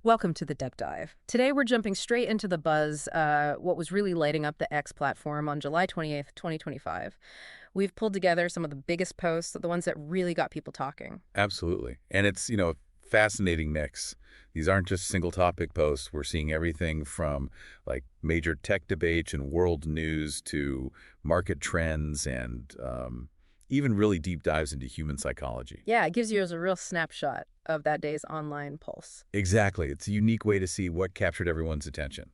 Welcome to the Deep Dive. Today we're jumping straight into the buzz, what was really lighting up the X platform on July 28th, 2025. We've pulled together some of the biggest posts, the ones that really got people talking. Absolutely. And it's, a fascinating mix. These aren't just single topic posts. We're seeing everything from like major tech debates and world news to market trends and even really deep dives into human psychology. Yeah, it gives you as a real snapshot of that day's online pulse. Exactly. It's a unique way to see what captured everyone's attention.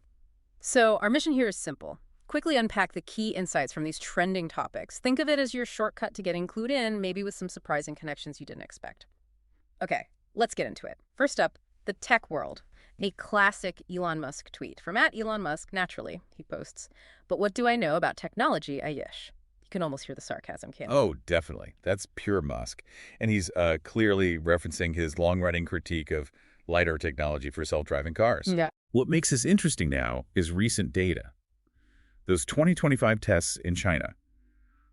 So our mission here is simple. Quickly unpack the key insights from these trending topics. Think of it as your shortcut to getting clued in, maybe with some surprising connections you didn't expect. Okay, let's get into it. First up, the tech world. A classic Elon Musk tweet. From @Elon Musk, naturally, he posts. But what do I know about technology, Ayish? You can almost hear the sarcasm, can't you? Oh, definitely. That's pure Musk. And he's clearly referencing his long-running critique of LiDAR technology for self-driving cars. Yeah. What makes this interesting now is recent data. Those 2025 tests in China.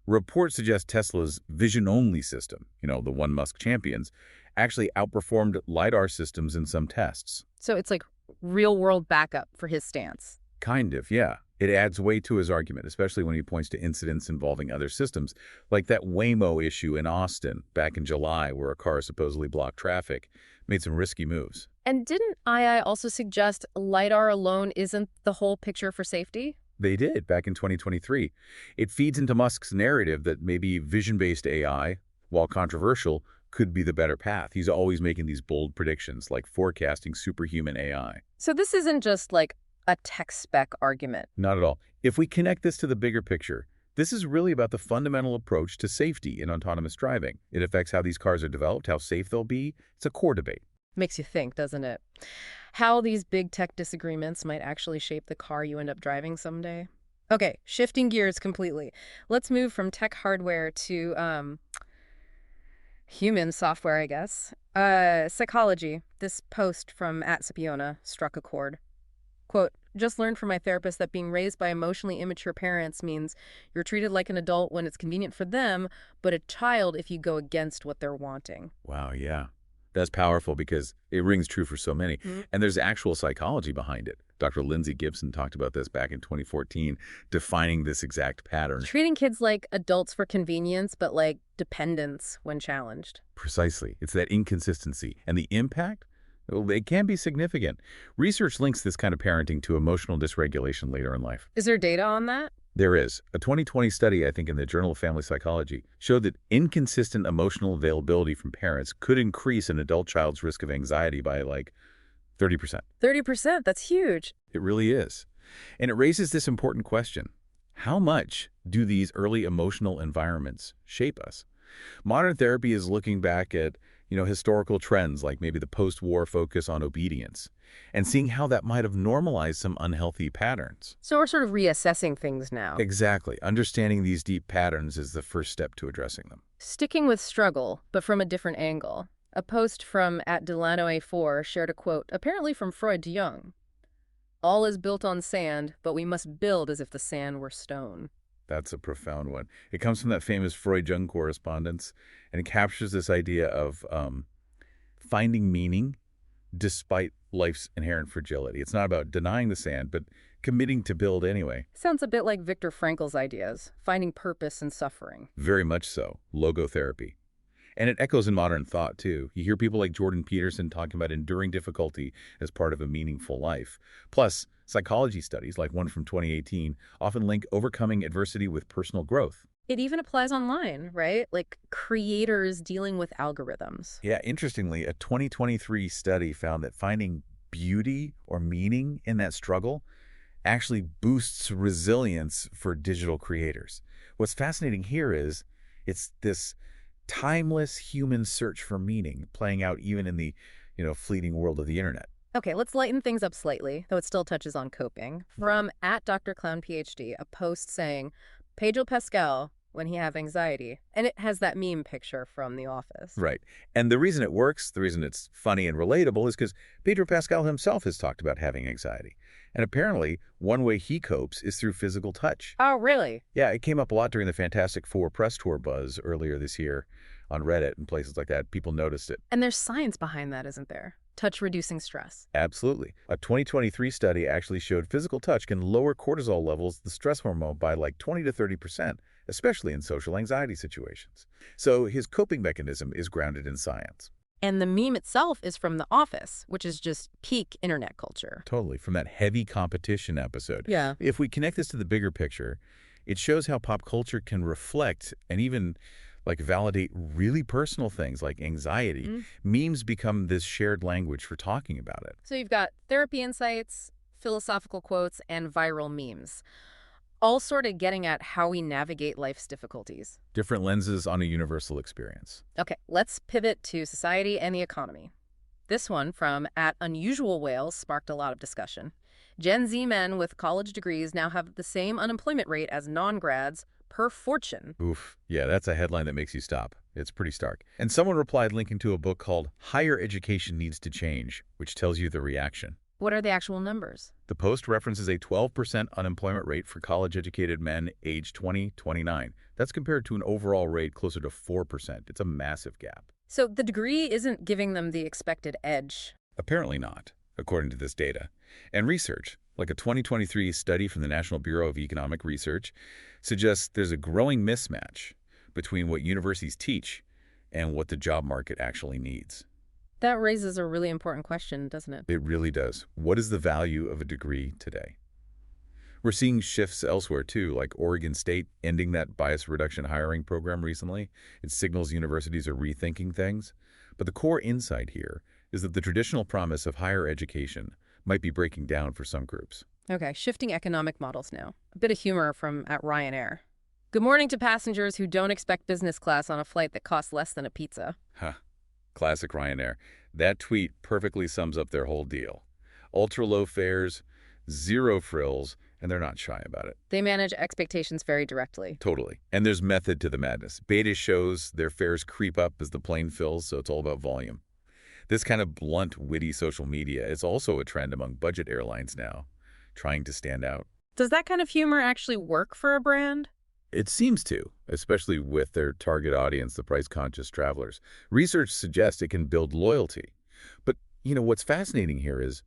Reports suggest Tesla's vision-only system, the one Musk champions, actually outperformed LiDAR systems in some tests. So it's like real-world backup for his stance. Kind of, yeah. It adds weight to his argument, especially when he points to incidents involving other systems, like that Waymo issue in Austin back in July where a car supposedly blocked traffic, made some risky moves. And didn't II also suggest LiDAR alone isn't the whole picture for safety? They did back in 2023. It feeds into Musk's narrative that maybe vision-based AI, while controversial, could be the better path. He's always making these bold predictions, like forecasting superhuman AI. So this isn't just like a tech spec argument. Not at all. If we connect this to the bigger picture, this is really about the fundamental approach to safety in autonomous driving. It affects how these cars are developed, how safe they'll be. It's a core debate. Makes you think, doesn't it? How these big tech disagreements might actually shape the car you end up driving someday. Okay, shifting gears completely. Let's move from tech hardware to human software, I guess. Psychology. This post from @Scipiona struck a chord. Quote, just learned from my therapist that being raised by emotionally immature parents means you're treated like an adult when it's convenient for them, but a child if you go against what they're wanting. Wow, yeah. That's powerful because it rings true for so many. Mm-hmm. And there's actual psychology behind it. Dr. Lindsay Gibson talked about this back in 2014, defining this exact pattern. Treating kids like adults for convenience, but like dependents when challenged. Precisely. It's that inconsistency. And the impact? Well, it can be significant. Research links this kind of parenting to emotional dysregulation later in life. Is there data on that? There is. A 2020 study, I think, in the Journal of Family Psychology showed that inconsistent emotional availability from parents could increase an adult child's risk of anxiety by like 30%. 30%? That's huge. It really is. And it raises this important question. How much do these early emotional environments shape us? Modern therapy is looking back at historical trends like maybe the post-war focus on obedience and seeing how that might have normalized some unhealthy patterns. So we're sort of reassessing things now. Exactly. Understanding these deep patterns is the first step to addressing them. Sticking with struggle, but from a different angle. A post from @DelanoA4 shared a quote, apparently from Freud to Jung. All is built on sand, but we must build as if the sand were stone. That's a profound one. It comes from that famous Freud-Jung correspondence, and it captures this idea of finding meaning despite life's inherent fragility. It's not about denying the sand, but committing to build anyway. Sounds a bit like Viktor Frankl's ideas, finding purpose in suffering. Very much so. Logotherapy. And it echoes in modern thought, too. You hear people like Jordan Peterson talking about enduring difficulty as part of a meaningful life. Plus, psychology studies, like one from 2018, often link overcoming adversity with personal growth. It even applies online, right? Like creators dealing with algorithms. Yeah, interestingly, a 2023 study found that finding beauty or meaning in that struggle actually boosts resilience for digital creators. What's fascinating here is it's this timeless human search for meaning playing out even in the, fleeting world of the internet. Okay, let's lighten things up slightly, though it still touches on coping. From @DrClownPhD, a post saying, Pedro Pascal, when he have anxiety. And it has that meme picture from The Office. Right. And the reason it works, the reason it's funny and relatable is because Pedro Pascal himself has talked about having anxiety. And apparently, one way he copes is through physical touch. Oh, really? Yeah, it came up a lot during the Fantastic Four press tour buzz earlier this year on Reddit and places like that. People noticed it. And there's science behind that, isn't there? touch reducing stress. Absolutely. A 2023 study actually showed physical touch can lower cortisol levels, the stress hormone, by like 20 to 30%, especially in social anxiety situations. So his coping mechanism is grounded in science. And the meme itself is from The Office, which is just peak internet culture. Totally, from that heavy competition episode. Yeah. If we connect this to the bigger picture, it shows how pop culture can reflect and even like validate really personal things like anxiety. Memes become this shared language for talking about it. So you've got therapy insights, philosophical quotes, and viral memes, all sort of getting at how we navigate life's difficulties. Different lenses on a universal experience. Okay, let's pivot to society and the economy. This one from @unusual_whales sparked a lot of discussion. Gen Z men with college degrees now have the same unemployment rate as non-grads per Fortune. Oof. Yeah, that's a headline that makes you stop. It's pretty stark. And someone replied linking to a book called Higher Education Needs to Change, which tells you the reaction. What are the actual numbers? The post references a 12% unemployment rate for college-educated men aged 20-29. That's compared to an overall rate closer to 4%. It's a massive gap. So the degree isn't giving them the expected edge. Apparently not, according to this data. And research, like a 2023 study from the National Bureau of Economic Research, suggests there's a growing mismatch between what universities teach and what the job market actually needs. That raises a really important question, doesn't it? It really does. What is the value of a degree today? We're seeing shifts elsewhere, too, like Oregon State ending that bias reduction hiring program recently. It signals universities are rethinking things. But the core insight here is that the traditional promise of higher education might be breaking down for some groups. Okay, shifting economic models now. A bit of humor from @Ryanair. Good morning to passengers who don't expect business class on a flight that costs less than a pizza. Huh. Classic Ryanair. That tweet perfectly sums up their whole deal. Ultra-low fares, zero frills, and they're not shy about it. They manage expectations very directly. Totally. And there's method to the madness. Beta shows their fares creep up as the plane fills, so it's all about volume. This kind of blunt, witty social media is also a trend among budget airlines now, trying to stand out. Does that kind of humor actually work for a brand? It seems to, especially with their target audience, the price-conscious travelers. Research suggests it can build loyalty. But, what's fascinating here is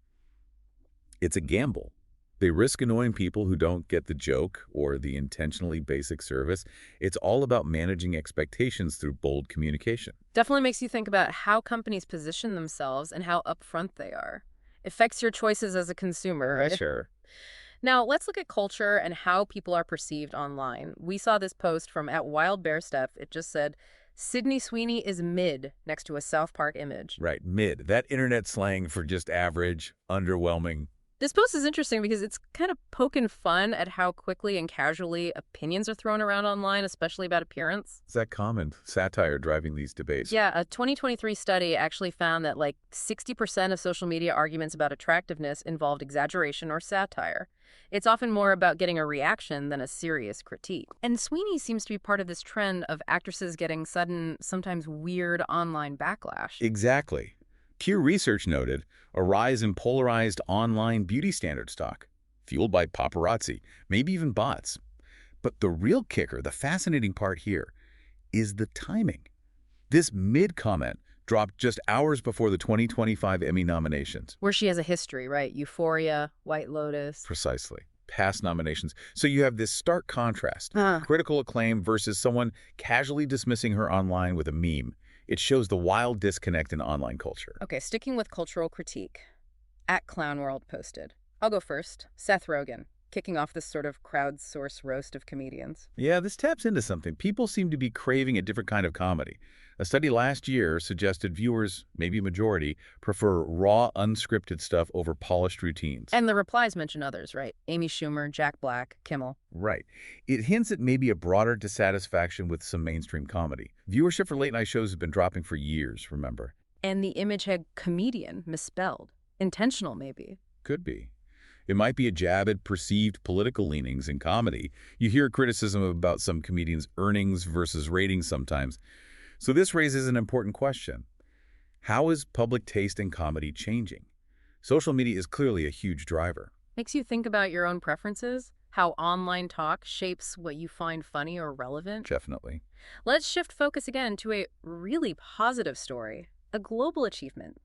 it's a gamble. They risk annoying people who don't get the joke or the intentionally basic service. It's all about managing expectations through bold communication. Definitely makes you think about how companies position themselves and how upfront they are. Affects your choices as a consumer, right? Sure. Now, let's look at culture and how people are perceived online. We saw this post from @WildBearStuff. It just said, Sydney Sweeney is mid next to a South Park image. Right, mid. That internet slang for just average, underwhelming. This post is interesting because it's kind of poking fun at how quickly and casually opinions are thrown around online, especially about appearance. Is that common? Satire driving these debates. Yeah, a 2023 study actually found that like 60% of social media arguments about attractiveness involved exaggeration or satire. It's often more about getting a reaction than a serious critique. And Sweeney seems to be part of this trend of actresses getting sudden, sometimes weird online backlash. Exactly. Pew Research noted a rise in polarized online beauty standards talk, fueled by paparazzi, maybe even bots. But the real kicker, the fascinating part here, is the timing. This mid-comment dropped just hours before the 2025 Emmy nominations. Where she has a history, right? Euphoria, White Lotus. Precisely. Past nominations. So you have this stark contrast, critical acclaim versus someone casually dismissing her online with a meme. It shows the wild disconnect in online culture. Okay, sticking with cultural critique. @ClownWorld posted. I'll go first. Seth Rogen, kicking off this sort of crowdsource roast of comedians. Yeah, this taps into something. People seem to be craving a different kind of comedy. A study last year suggested viewers, maybe a majority, prefer raw, unscripted stuff over polished routines. And the replies mention others, right? Amy Schumer, Jack Black, Kimmel. Right. It hints at maybe a broader dissatisfaction with some mainstream comedy. Viewership for late-night shows has been dropping for years, remember? And the image had comedian misspelled. Intentional, maybe. Could be. It might be a jab at perceived political leanings in comedy. You hear criticism about some comedians' earnings versus ratings sometimes. So this raises an important question. How is public taste in comedy changing? Social media is clearly a huge driver. Makes you think about your own preferences, how online talk shapes what you find funny or relevant. Definitely. Let's shift focus again to a really positive story, a global achievement.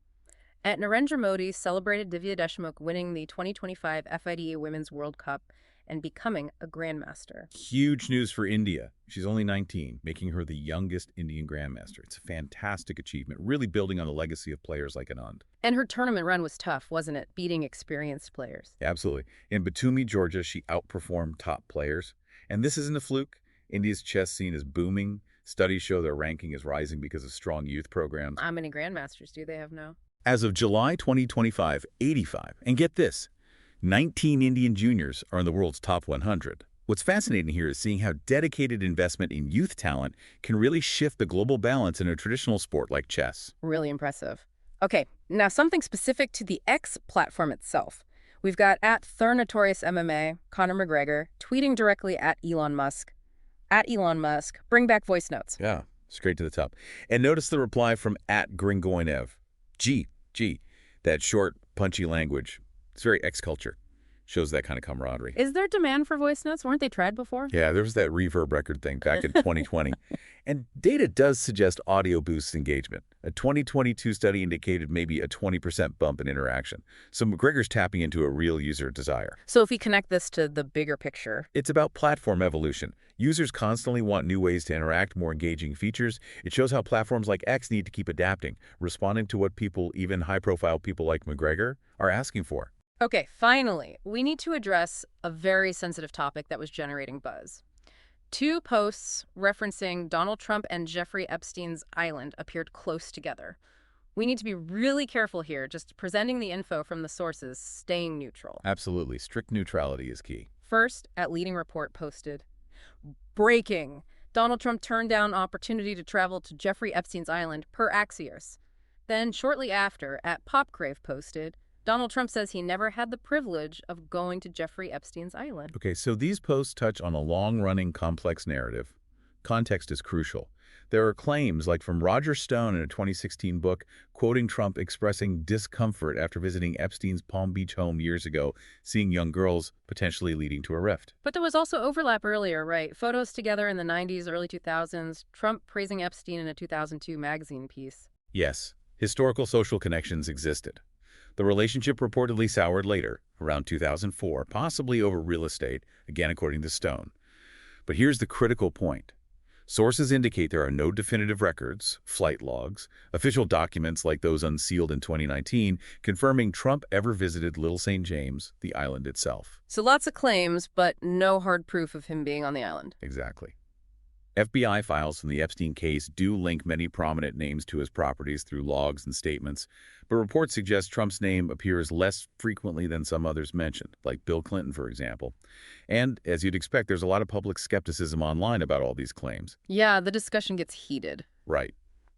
At Narendra Modi celebrated Divya Deshmukh winning the 2025 FIDE Women's World Cup and becoming a grandmaster. Huge news for India. She's only 19, making her the youngest Indian grandmaster. It's a fantastic achievement, really building on the legacy of players like Anand. And her tournament run was tough, wasn't it? Beating experienced players. Absolutely. In Batumi, Georgia, she outperformed top players. And this isn't a fluke. India's chess scene is booming. Studies show their ranking is rising because of strong youth programs. How many grandmasters do they have now? As of July 2025, 85. And get this, 19 Indian juniors are in the world's top 100. What's fascinating here is seeing how dedicated investment in youth talent can really shift the global balance in a traditional sport like chess. Really impressive. Okay, now something specific to the X platform itself. We've got at Notorious MMA, Conor McGregor, tweeting directly at Elon Musk. At Elon Musk, bring back voice notes. Yeah, straight to the top. And notice the reply from at Gringoinev. G, that short, punchy language. It's very X culture. Shows that kind of camaraderie. Is there demand for voice notes? Weren't they tried before? Yeah, there was that reverb record thing back in 2020. And data does suggest audio boosts engagement. A 2022 study indicated maybe a 20% bump in interaction. So McGregor's tapping into a real user desire. So if we connect this to the bigger picture. It's about platform evolution. Users constantly want new ways to interact, more engaging features. It shows how platforms like X need to keep adapting, responding to what people, even high-profile people like McGregor, are asking for. Okay, finally, we need to address a very sensitive topic that was generating buzz. Two posts referencing Donald Trump and Jeffrey Epstein's island appeared close together. We need to be really careful here, just presenting the info from the sources, staying neutral. Absolutely. Strict neutrality is key. First, at Leading Report posted, breaking. Donald Trump turned down opportunity to travel to Jeffrey Epstein's island per Axios. Then, shortly after, at Popcrave posted, Donald Trump says he never had the privilege of going to Jeffrey Epstein's island. Okay, so these posts touch on a long-running complex narrative. Context is crucial. There are claims, like from Roger Stone in a 2016 book, quoting Trump expressing discomfort after visiting Epstein's Palm Beach home years ago, seeing young girls, potentially leading to a rift. But there was also overlap earlier, right? Photos together in the 90s, early 2000s, Trump praising Epstein in a 2002 magazine piece. Yes, historical social connections existed. The relationship reportedly soured later, around 2004, possibly over real estate, again according to Stone. But here's the critical point. Sources indicate there are no definitive records, flight logs, official documents like those unsealed in 2019, confirming Trump ever visited Little St. James, the island itself. So lots of claims, but no hard proof of him being on the island. Exactly. FBI files from the Epstein case do link many prominent names to his properties through logs and statements, but reports suggest Trump's name appears less frequently than some others mentioned, like Bill Clinton, for example. And, as you'd expect, there's a lot of public skepticism online about all these claims. Yeah, the discussion gets heated. Right.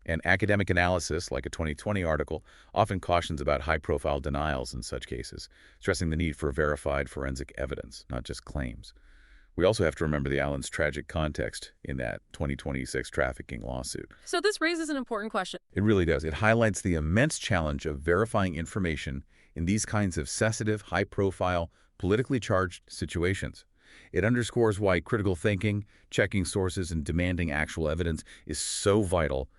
And academic analysis, like a 2020 article, often cautions about high-profile denials in such cases, stressing the need for verified forensic evidence, not just claims. We also have to remember the island's tragic context in that 2026 trafficking lawsuit. So this raises an important question. It really does. It highlights the immense challenge of verifying information in these kinds of sensitive, high-profile, politically charged situations. It underscores why critical thinking, checking sources, and demanding actual evidence is so vital.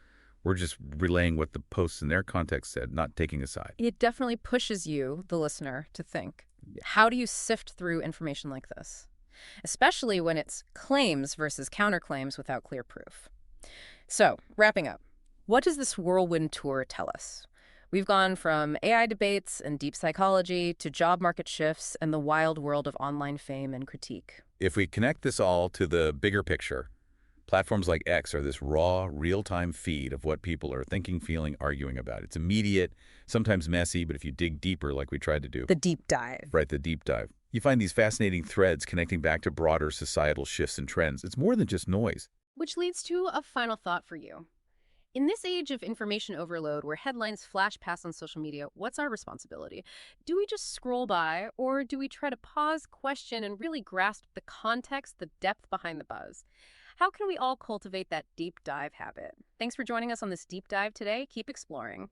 We're just relaying what the posts in their context said, not taking a side. It definitely pushes you, the listener, to think. How do you sift through information like this? Especially when it's claims versus counterclaims without clear proof. So, wrapping up, what does this whirlwind tour tell us? We've gone from AI debates and deep psychology to job market shifts and the wild world of online fame and critique. If we connect this all to the bigger picture, platforms like X are this raw, real-time feed of what people are thinking, feeling, arguing about. It's immediate, sometimes messy, but if you dig deeper like we tried to do. The deep dive. Right, the deep dive. You find these fascinating threads connecting back to broader societal shifts and trends. It's more than just noise. Which leads to a final thought for you. In this age of information overload where headlines flash past on social media, what's our responsibility? Do we just scroll by, or do we try to pause, question, and really grasp the context, the depth behind the buzz? How can we all cultivate that deep dive habit? Thanks for joining us on this deep dive today. Keep exploring.